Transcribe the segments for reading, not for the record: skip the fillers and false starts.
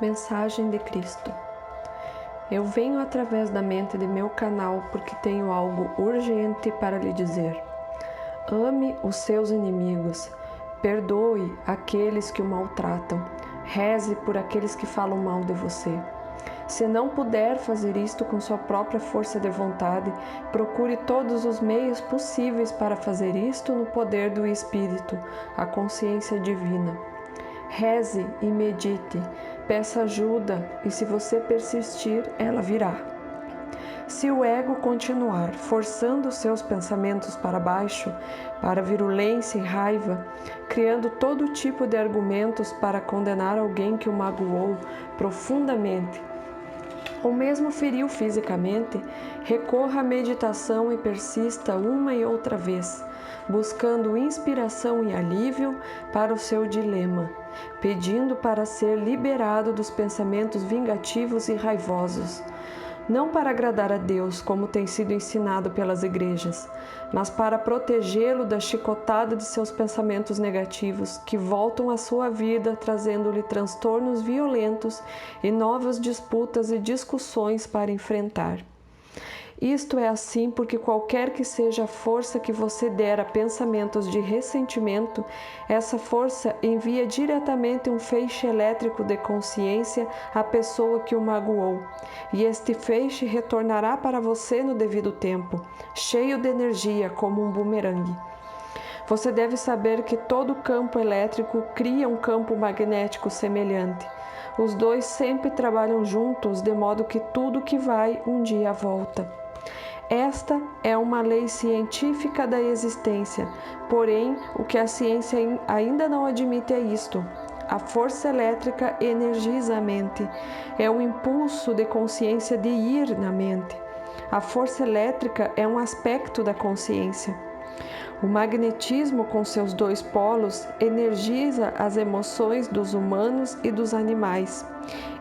Mensagem de Cristo. Eu venho através da mente de meu canal porque tenho algo urgente para lhe dizer. Ame os seus inimigos, perdoe aqueles que o maltratam, reze por aqueles que falam mal de você. Se não puder fazer isto com sua própria força de vontade, procure todos os meios possíveis para fazer isto no poder do Espírito, a consciência divina. Reze e medite, peça ajuda e se você persistir, ela virá. Se o ego continuar forçando seus pensamentos para baixo, para virulência e raiva, criando todo tipo de argumentos para condenar alguém que o magoou profundamente, ou mesmo feriu fisicamente, recorra à meditação e persista uma e outra vez, buscando inspiração e alívio para o seu dilema, pedindo para ser liberado dos pensamentos vingativos e raivosos. Não para agradar a Deus, como tem sido ensinado pelas igrejas, mas para protegê-lo da chicotada de seus pensamentos negativos, que voltam à sua vida trazendo-lhe transtornos violentos e novas disputas e discussões para enfrentar. Isto é assim porque qualquer que seja a força que você der a pensamentos de ressentimento, essa força envia diretamente um feixe elétrico de consciência à pessoa que o magoou, e este feixe retornará para você no devido tempo, cheio de energia como um bumerangue. Você deve saber que todo campo elétrico cria um campo magnético semelhante. Os dois sempre trabalham juntos, de modo que tudo que vai um dia volta. Esta é uma lei científica da existência, porém, o que a ciência ainda não admite é isto. A força elétrica energiza a mente, é o impulso de consciência de ir na mente. A força elétrica é um aspecto da consciência. O magnetismo, com seus dois polos, energiza as emoções dos humanos e dos animais.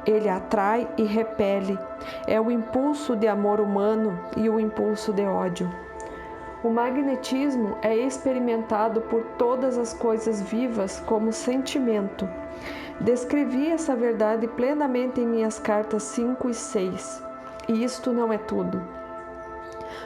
Ele atrai e repele. É o impulso de amor humano e o impulso de ódio. O magnetismo é experimentado por todas as coisas vivas como sentimento. Descrevi essa verdade plenamente em minhas cartas 5 e 6. E isto não é tudo.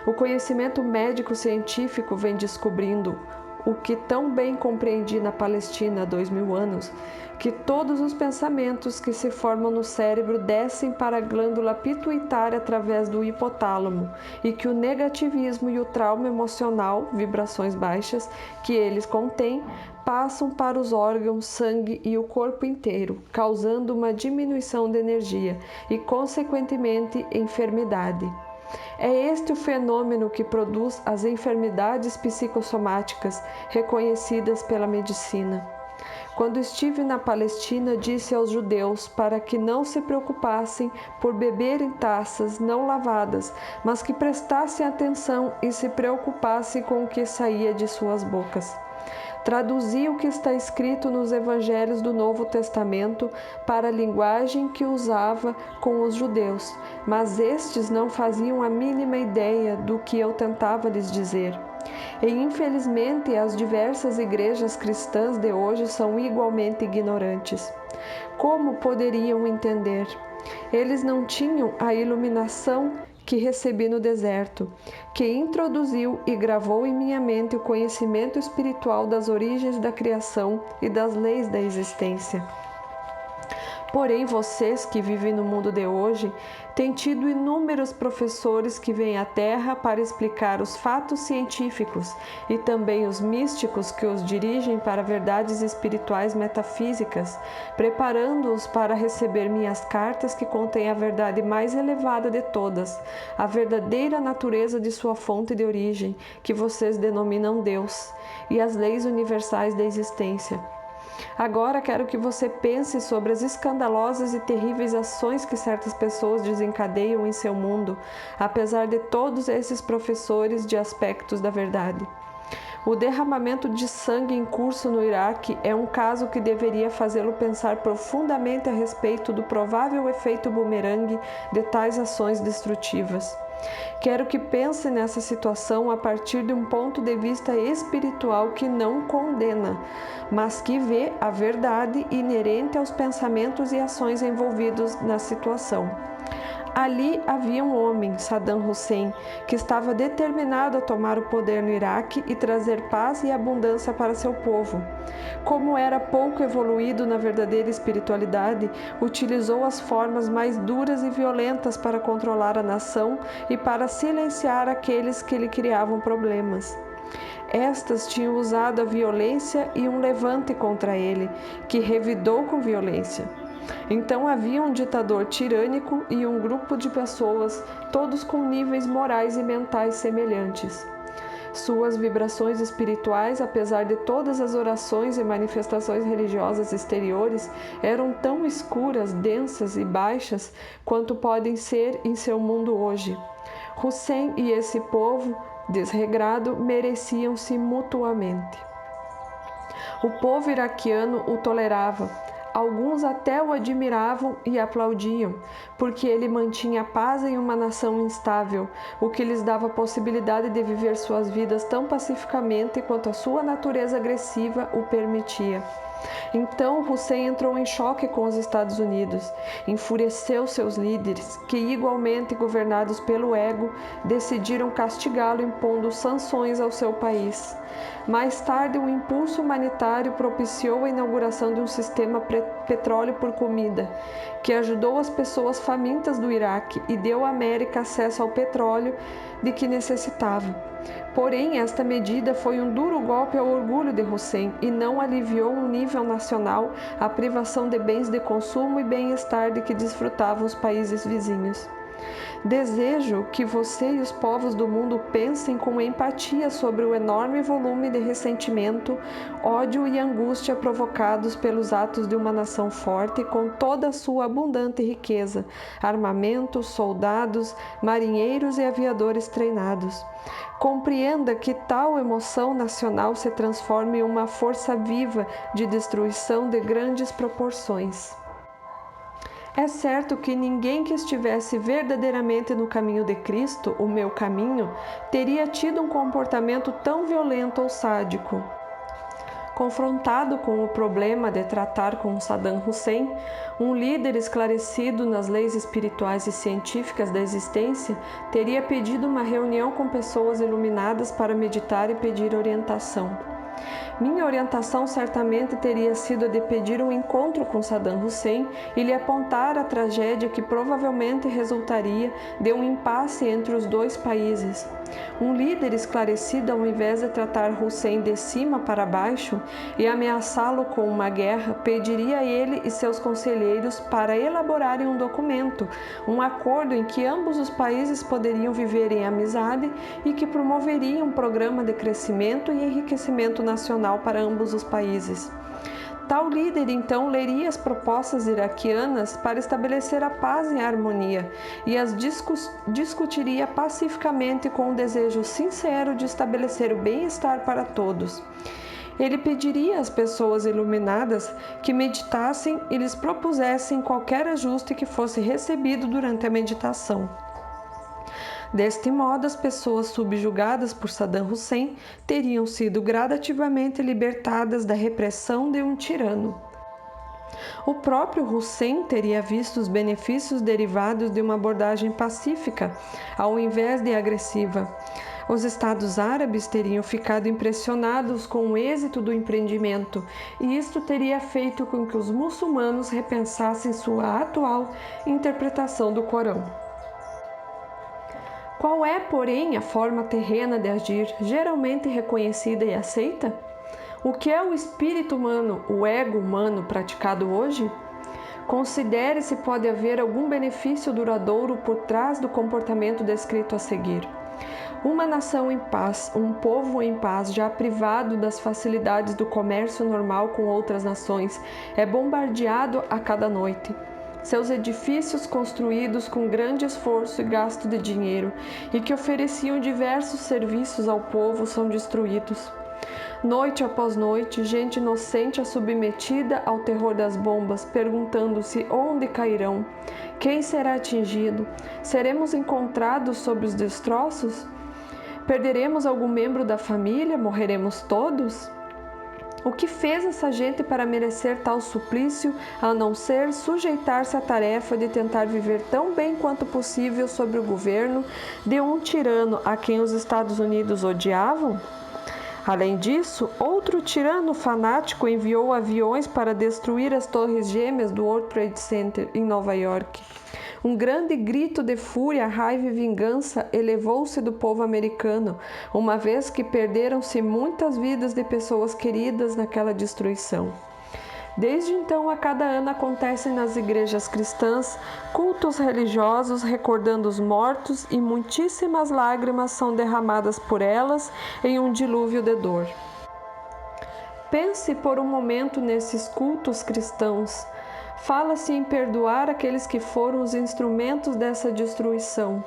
O conhecimento médico-científico vem descobrindo, o que tão bem compreendi na Palestina há 2000 anos, que todos os pensamentos que se formam no cérebro descem para a glândula pituitária através do hipotálamo e que o negativismo e o trauma emocional, vibrações baixas, que eles contêm, passam para os órgãos, sangue e o corpo inteiro, causando uma diminuição de energia e, consequentemente, enfermidade. É este o fenômeno que produz as enfermidades psicossomáticas reconhecidas pela medicina. Quando estive na Palestina, disse aos judeus para que não se preocupassem por beber em taças não lavadas, mas que prestassem atenção e se preocupassem com o que saía de suas bocas. Traduzi o que está escrito nos Evangelhos do Novo Testamento para a linguagem que usava com os judeus, mas estes não faziam a mínima ideia do que eu tentava lhes dizer. E infelizmente as diversas igrejas cristãs de hoje são igualmente ignorantes. Como poderiam entender? Eles não tinham a iluminação que recebi no deserto, que introduziu e gravou em minha mente o conhecimento espiritual das origens da criação e das leis da existência. Porém, vocês que vivem no mundo de hoje têm tido inúmeros professores que vêm à Terra para explicar os fatos científicos e também os místicos que os dirigem para verdades espirituais metafísicas, preparando-os para receber minhas cartas que contêm a verdade mais elevada de todas, a verdadeira natureza de sua fonte de origem, que vocês denominam Deus, e as leis universais da existência. Agora quero que você pense sobre as escandalosas e terríveis ações que certas pessoas desencadeiam em seu mundo, apesar de todos esses professores de aspectos da verdade. O derramamento de sangue em curso no Iraque é um caso que deveria fazê-lo pensar profundamente a respeito do provável efeito bumerangue de tais ações destrutivas. Quero que pense nessa situação a partir de um ponto de vista espiritual que não condena, mas que vê a verdade inerente aos pensamentos e ações envolvidos na situação. Ali havia um homem, Saddam Hussein, que estava determinado a tomar o poder no Iraque e trazer paz e abundância para seu povo. Como era pouco evoluído na verdadeira espiritualidade, utilizou as formas mais duras e violentas para controlar a nação e para silenciar aqueles que lhe criavam problemas. Estas tinham usado a violência e um levante contra ele, que revidou com violência. Então havia um ditador tirânico e um grupo de pessoas, todos com níveis morais e mentais semelhantes. Suas vibrações espirituais, apesar de todas as orações e manifestações religiosas exteriores, eram tão escuras, densas e baixas quanto podem ser em seu mundo hoje. Hussein e esse povo desregrado mereciam-se mutuamente. O povo iraquiano o tolerava. Alguns até o admiravam e aplaudiam, porque ele mantinha a paz em uma nação instável, o que lhes dava a possibilidade de viver suas vidas tão pacificamente quanto a sua natureza agressiva o permitia. Então Hussein entrou em choque com os Estados Unidos, enfureceu seus líderes, que igualmente governados pelo ego, decidiram castigá-lo impondo sanções ao seu país. Mais tarde, um impulso humanitário propiciou a inauguração de um sistema petróleo por comida, que ajudou as pessoas famintas do Iraque e deu à América acesso ao petróleo de que necessitava. Porém, esta medida foi um duro golpe ao orgulho de Hussein e não aliviou em nível nacional a privação de bens de consumo e bem-estar de que desfrutavam os países vizinhos. Desejo que você e os povos do mundo pensem com empatia sobre o enorme volume de ressentimento, ódio e angústia provocados pelos atos de uma nação forte com toda a sua abundante riqueza, armamentos, soldados, marinheiros e aviadores treinados. Compreenda que tal emoção nacional se transforma em uma força viva de destruição de grandes proporções. É certo que ninguém que estivesse verdadeiramente no caminho de Cristo, o meu caminho, teria tido um comportamento tão violento ou sádico. Confrontado com o problema de tratar com Saddam Hussein, um líder esclarecido nas leis espirituais e científicas da existência teria pedido uma reunião com pessoas iluminadas para meditar e pedir orientação. Minha orientação certamente teria sido a de pedir um encontro com Saddam Hussein e lhe apontar a tragédia que provavelmente resultaria de um impasse entre os dois países. Um líder esclarecido, ao invés de tratar Hussein de cima para baixo e ameaçá-lo com uma guerra, pediria a ele e seus conselheiros para elaborarem um documento, um acordo em que ambos os países poderiam viver em amizade e que promoveria um programa de crescimento e enriquecimento nacional para ambos os países. Tal líder então leria as propostas iraquianas para estabelecer a paz e a harmonia e as discutiria pacificamente com o desejo sincero de estabelecer o bem-estar para todos. Ele pediria às pessoas iluminadas que meditassem e lhes propusessem qualquer ajuste que fosse recebido durante a meditação. Deste modo, as pessoas subjugadas por Saddam Hussein teriam sido gradativamente libertadas da repressão de um tirano. O próprio Hussein teria visto os benefícios derivados de uma abordagem pacífica, ao invés de agressiva. Os Estados Árabes teriam ficado impressionados com o êxito do empreendimento, e isto teria feito com que os muçulmanos repensassem sua atual interpretação do Corão. Qual é, porém, a forma terrena de agir, geralmente reconhecida e aceita? O que é o espírito humano, o ego humano praticado hoje? Considere se pode haver algum benefício duradouro por trás do comportamento descrito a seguir. Uma nação em paz, um povo em paz, já privado das facilidades do comércio normal com outras nações, é bombardeado a cada noite. Seus edifícios construídos com grande esforço e gasto de dinheiro e que ofereciam diversos serviços ao povo são destruídos. Noite após noite, gente inocente é submetida ao terror das bombas, perguntando-se onde cairão, quem será atingido, seremos encontrados sob os destroços? Perderemos algum membro da família? Morreremos todos? O que fez essa gente para merecer tal suplício, a não ser sujeitar-se à tarefa de tentar viver tão bem quanto possível sob o governo de um tirano a quem os Estados Unidos odiavam? Além disso, outro tirano fanático enviou aviões para destruir as torres gêmeas do World Trade Center em Nova York. Um grande grito de fúria, raiva e vingança elevou-se do povo americano, uma vez que perderam-se muitas vidas de pessoas queridas naquela destruição. Desde então, a cada ano acontecem nas igrejas cristãs cultos religiosos recordando os mortos e muitíssimas lágrimas são derramadas por elas em um dilúvio de dor. Pense por um momento nesses cultos cristãos. Fala-se em perdoar aqueles que foram os instrumentos dessa destruição.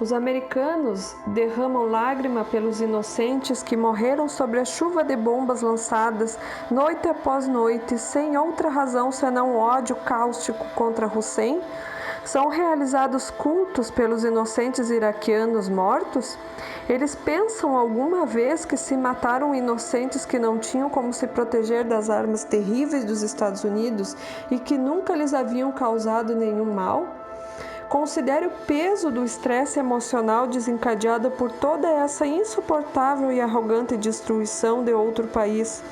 Os americanos derramam lágrima pelos inocentes que morreram sob a chuva de bombas lançadas noite após noite, sem outra razão senão ódio cáustico contra Hussein? São realizados cultos pelos inocentes iraquianos mortos? Eles pensam alguma vez que se mataram inocentes que não tinham como se proteger das armas terríveis dos Estados Unidos e que nunca lhes haviam causado nenhum mal? Considere o peso do estresse emocional desencadeado por toda essa insuportável e arrogante destruição de outro país.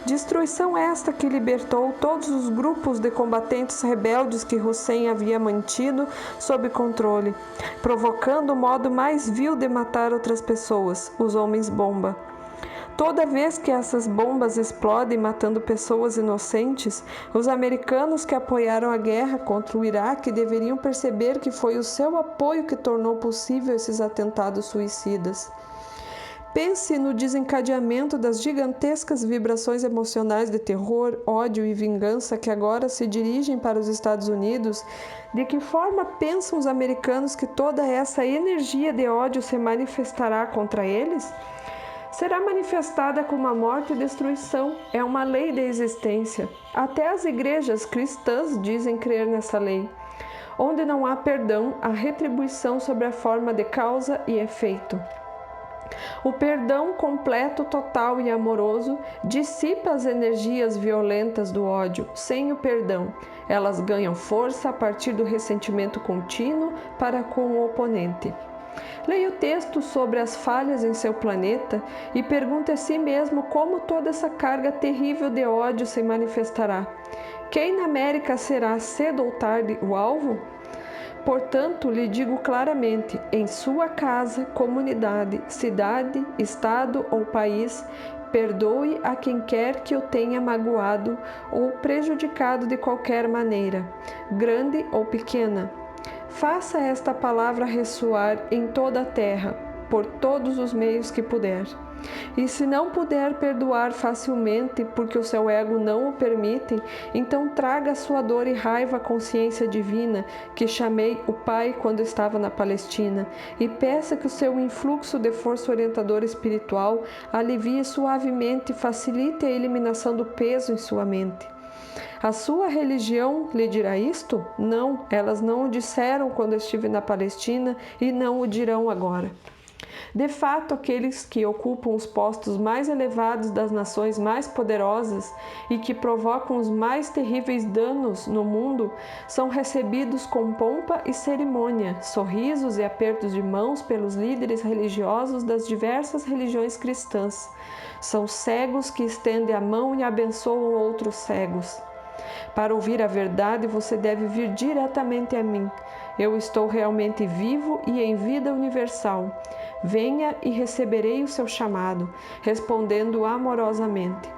Destruição esta que libertou todos os grupos de combatentes rebeldes que Hussein havia mantido sob controle, provocando o modo mais vil de matar outras pessoas, os homens-bomba. Toda vez que essas bombas explodem matando pessoas inocentes, os americanos que apoiaram a guerra contra o Iraque deveriam perceber que foi o seu apoio que tornou possível esses atentados suicidas. Pense no desencadeamento das gigantescas vibrações emocionais de terror, ódio e vingança que agora se dirigem para os Estados Unidos. De que forma pensam os americanos que toda essa energia de ódio se manifestará contra eles? Será manifestada como a morte e destruição. É uma lei da existência. Até as igrejas cristãs dizem crer nessa lei. Onde não há perdão, há retribuição sob a forma de causa e efeito. O perdão completo, total e amoroso dissipa as energias violentas do ódio. Sem o perdão, elas ganham força a partir do ressentimento contínuo para com o oponente. Leia o texto sobre as falhas em seu planeta e pergunte a si mesmo como toda essa carga terrível de ódio se manifestará. Quem na América será cedo ou tarde o alvo? Portanto, lhe digo claramente, em sua casa, comunidade, cidade, estado ou país, perdoe a quem quer que o tenha magoado ou prejudicado de qualquer maneira, grande ou pequena. Faça esta palavra ressoar em toda a terra, por todos os meios que puder. E se não puder perdoar facilmente, porque o seu ego não o permite, então traga a sua dor e raiva à consciência divina, que chamei o Pai quando estava na Palestina, e peça que o seu influxo de força orientadora espiritual alivie suavemente e facilite a eliminação do peso em sua mente. A sua religião lhe dirá isto? Não, elas não o disseram quando estive na Palestina e não o dirão agora. De fato, aqueles que ocupam os postos mais elevados das nações mais poderosas e que provocam os mais terríveis danos no mundo são recebidos com pompa e cerimônia, sorrisos e apertos de mãos pelos líderes religiosos das diversas religiões cristãs. São cegos que estendem a mão e abençoam outros cegos. Para ouvir a verdade, você deve vir diretamente a mim. Eu estou realmente vivo e em vida universal. Venha e receberei o seu chamado, respondendo amorosamente.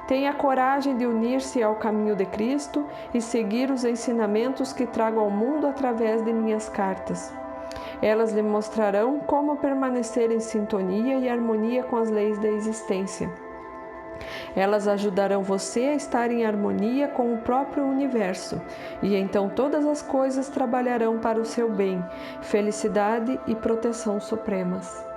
Tenha coragem de unir-se ao caminho de Cristo e seguir os ensinamentos que trago ao mundo através de minhas cartas. Elas lhe mostrarão como permanecer em sintonia e harmonia com as leis da existência. Elas ajudarão você a estar em harmonia com o próprio universo, e então todas as coisas trabalharão para o seu bem, felicidade e proteção supremas.